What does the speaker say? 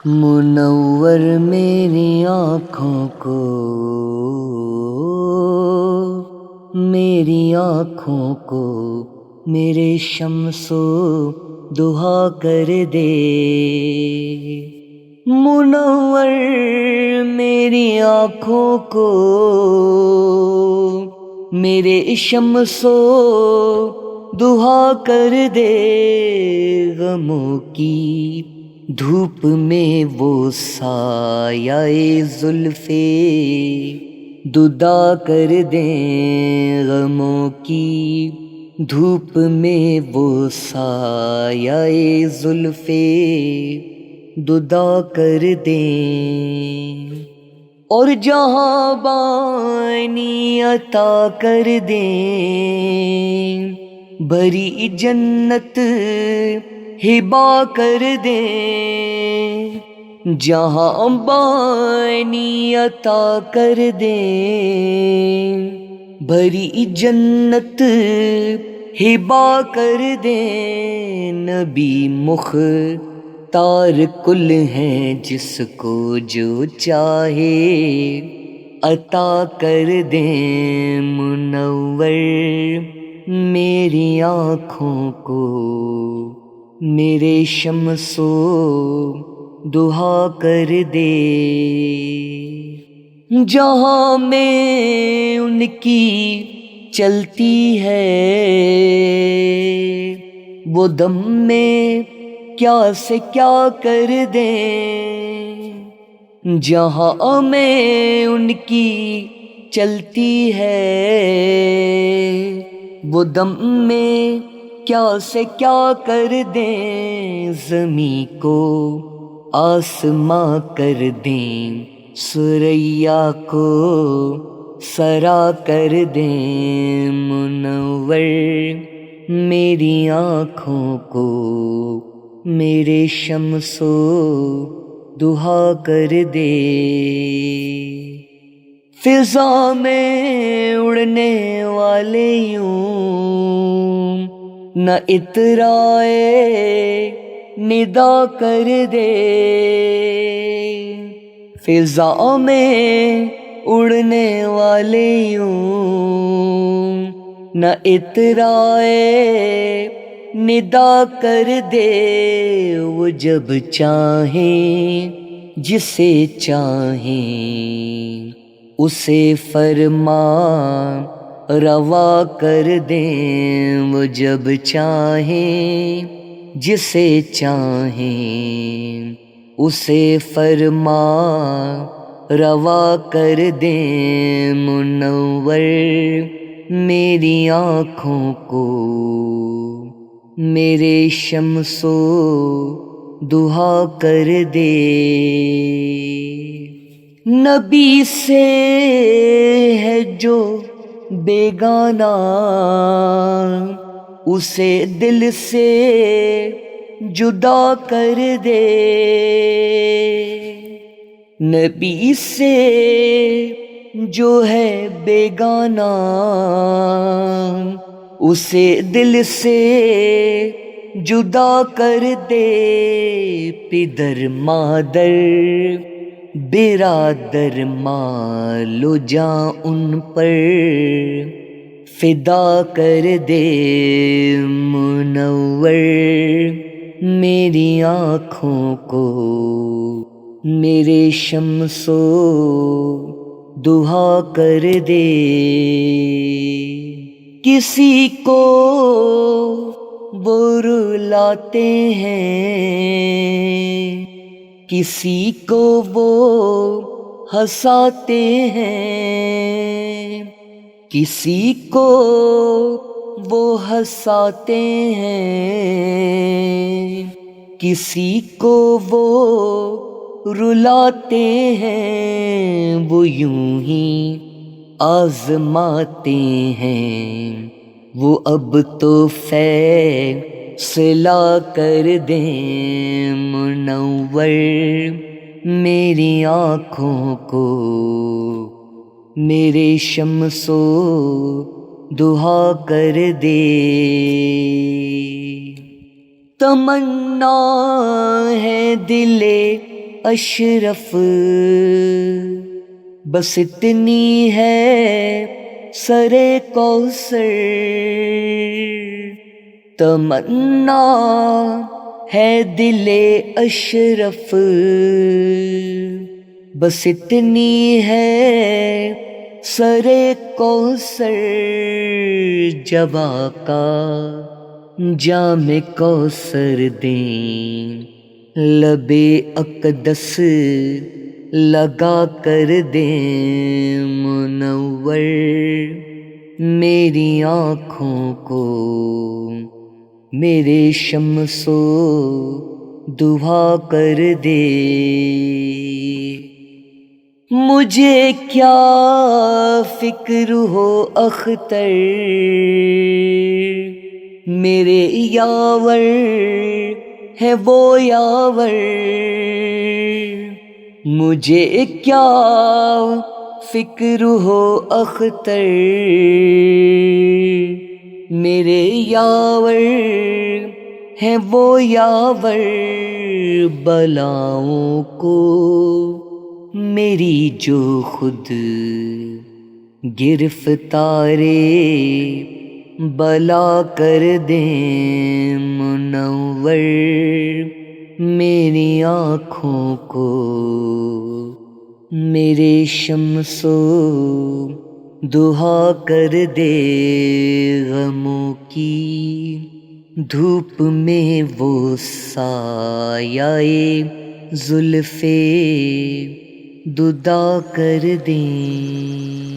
منور میری آنکھوں کو، میری آنکھوں کو میرے شمس و دہا کر دے۔ منور میری آنکھوں کو میرے شمس و دہا کر دے۔ غموں کی دھوپ میں وہ سایہ زلف ددا کر دیں۔ غموں کی دھوپ میں وہ سایہ زلف ددا کر دیں، اور جہاں بانی عطا کر دیں، بھری جنت ہبا کر دیں۔ جہاں بانی عطا کر دیں، بھری جنت ہبا کر دیں۔ نبی مختار کل ہیں، جس کو جو چاہے عطا کر دیں۔ منور میری آنکھوں کو میرے شمس و دہا کر دے۔ جہاں میں ان کی چلتی ہے وہ دم میں کیا سے کیا کر دیں۔ جہاں میں ان کی چلتی ہے وہ دم میں کیا سے کیا کر دیں۔ زمیں کو آسماں کر دیں، ثریا کو سرا کر دیں۔ منور میری آنکھوں کو میرے شمس و دہا کر دے۔ فضا میں اڑنے والے یوں نہ اترائے ندا کر دے۔ فضا میں اڑنے والے یوں نہ اترائے ندا کر دے۔ وہ جب چاہیں جسے چاہیں اسے فرما روا کر دیں۔ وہ جب چاہیں جسے چاہیں اسے فرما روا کر دیں۔ منور میری آنکھوں کو میرے شمس و دہا کر دے۔ نبی سے ہے جو بیگانہ اسے دل سے جدا کر دے۔ نبی سے جو ہے بیگانہ اسے دل سے جدا کر دے۔ پدر مادر برادر مال و جاں ان پر فدا کر دے۔ منور میری آنکھوں کو میرے شمس و دہا کر دے۔ کسی کو وہ رلاتے ہیں، کسی کو وہ ہنساتے ہیں، کسی کو وہ ہنساتے ہیں، کسی کو وہ رلاتے ہیں۔ وہ یوں ہی آزماتے ہیں، وہ اب تو فیصلہ کر دیں۔ منور میری آنکھوں کو میرے شمس و دہا کر دے۔ تمنا ہے دل اشرف، بس اتنی ہے سر کوثر تمنا ہے دل اشرف، بس اتنی ہے سر کوثر جب آقا جام کوثر دیں لب اقدس لگا کر دیں منور میری آنکھوں کو میرے شمس و دہا کر دے۔ مجھے کیا فکر ہو اختر میرے یاور ہے وہ یاور، مجھے کیا فکر ہو اختر میرے یاور ہے وہ یاور، بلاؤں کو میری جو خود گرفتارے بلا کر دیں منور میری آنکھوں کو میرے شمس و دہا کر دے، غموں کی دھوپ میں وہ سایہ زلفِ دُدا کر دیں۔